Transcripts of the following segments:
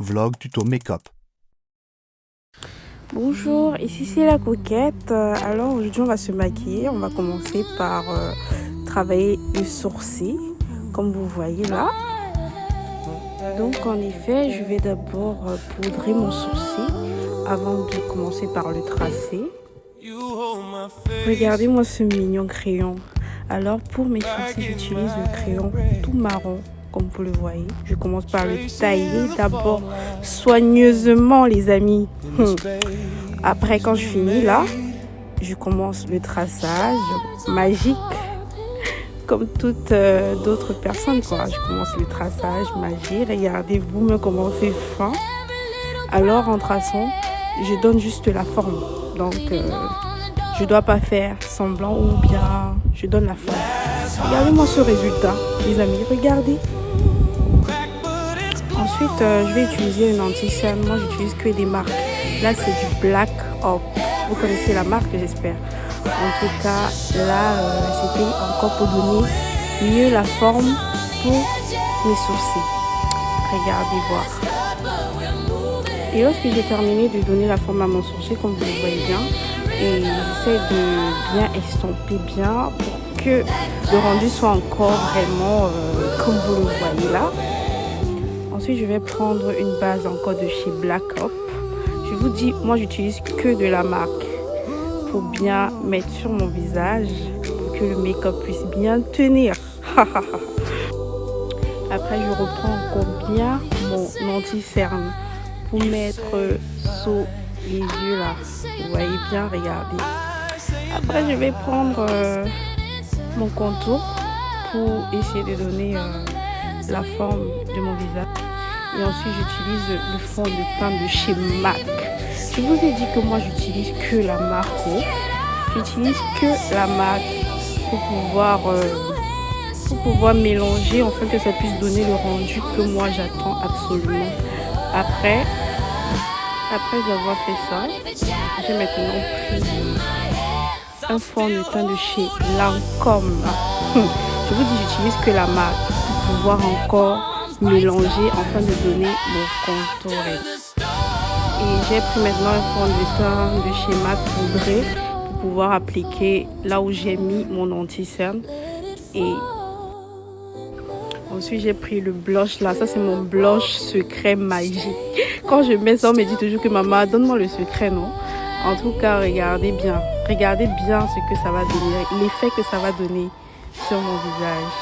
vlog tuto make-up. Bonjour, ici c'est la coquette. Alors aujourd'hui on va se maquiller. On va commencer par travailler les sourcils, comme vous voyez là. Donc en effet, je vais d'abord poudrer mon sourcil avant de commencer par le tracer. Regardez-moi ce mignon crayon. Alors pour mes sourcils, j'utilise le crayon tout marron, comme vous le voyez. Je commence par le tailler d'abord soigneusement, les amis. Après, quand je finis là, je commence le traçage magique, comme toutes d'autres personnes, quoi. Je commence le traçage magique. Regardez-vous me commencez fin. Alors en traçant, je donne juste la forme. Donc je dois pas faire semblant ou bien je donne la forme. Regardez-moi ce résultat, les amis. Regardez. Ensuite, je vais utiliser une anti-cerne. Moi, j'utilise que des marques. Là, c'est du Black Up. Vous connaissez la marque, j'espère. En tout cas, là, c'était encore pour donner mieux la forme pour mes sourcils. Regardez voir. Et lorsque j'ai terminé de donner la forme à mon sourcil, comme vous le voyez bien, et j'essaie de bien estomper bien pour que le rendu soit encore vraiment comme vous le voyez là. Ensuite, je vais prendre une base encore de chez Black Up. Je vous dis, moi, j'utilise que de la marque pour bien mettre sur mon visage pour que le make-up puisse bien tenir. Après, je reprends encore bien mon anti-cerne pour mettre sous les yeux là. Vous voyez bien, regardez. Après, je vais prendre mon contour pour essayer de donner la forme de mon visage. Et ensuite, j'utilise le fond de teint de chez MAC. Je vous ai dit que moi, j'utilise que la marque. J'utilise que la marque pour pouvoir mélanger, afin que ça puisse donner le rendu que moi, j'attends absolument. Après avoir fait ça, j'ai maintenant pris un fond de teint de chez Lancôme. Je vous dis, j'utilise que la marque pour pouvoir encore mélanger afin de donner mon contour. Et j'ai pris maintenant un fond de teint de chez MAC poudré pour pouvoir appliquer là où j'ai mis mon anti-cerne. Et ensuite j'ai pris le blush là, ça c'est mon blush secret magique. Quand je mets ça, on me dit toujours que maman, donne-moi le secret, non? En tout cas, regardez bien ce que ça va donner, l'effet que ça va donner sur mon visage.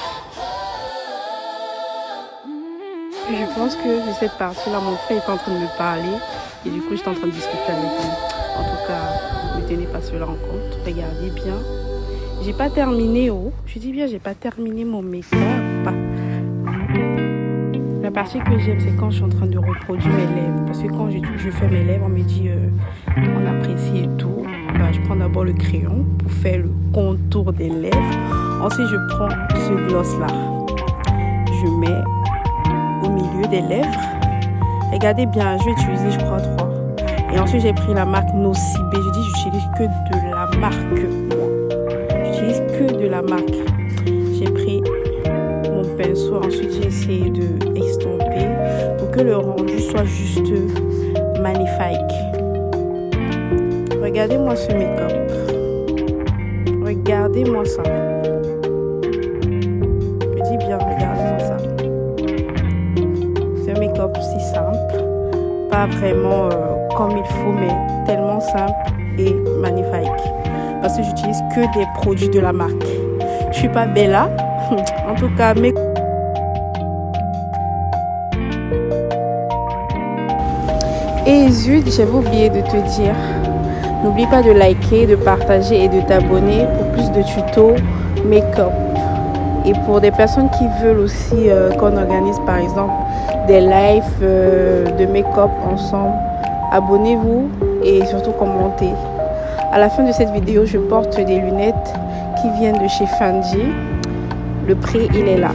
Je pense que de cette partie-là, mon frère est en train de me parler et du coup, j'étais en train de discuter avec lui. En tout cas, ne tenez pas cela en compte. Regardez bien. J'ai pas terminé, je dis bien, j'ai pas terminé mon make-up. La partie que j'aime, c'est quand je suis en train de reproduire mes lèvres. Parce que quand je fais mes lèvres, on me dit, on apprécie et tout. Je prends d'abord le crayon pour faire le contour des lèvres. Ensuite, je prends ce gloss-là. Je mets au milieu des lèvres. Regardez bien, je vais utiliser, je crois, 3. Et ensuite, j'ai pris la marque Nocibé. Je dis, j'utilise que de la marque. J'utilise que de la marque. J'ai pris mon pinceau. Ensuite, j'ai essayé de estomper pour que le rendu soit juste magnifique. Regardez-moi ce make-up. Regardez-moi ça. Je dis bien, regardez-moi ça. C'est un make-up si simple. Pas vraiment comme il faut, mais tellement simple et magnifique. Parce que j'utilise que des produits de la marque. Je suis pas Bella. En tout cas, mais... Et zut, j'avais oublié de te dire. N'oublie pas de liker, de partager et de t'abonner pour plus de tutos make-up. Et pour des personnes qui veulent aussi qu'on organise par exemple des lives de make-up ensemble, abonnez-vous et surtout commentez. À la fin de cette vidéo, je porte des lunettes qui viennent de chez Fendi. Le prix, il est là.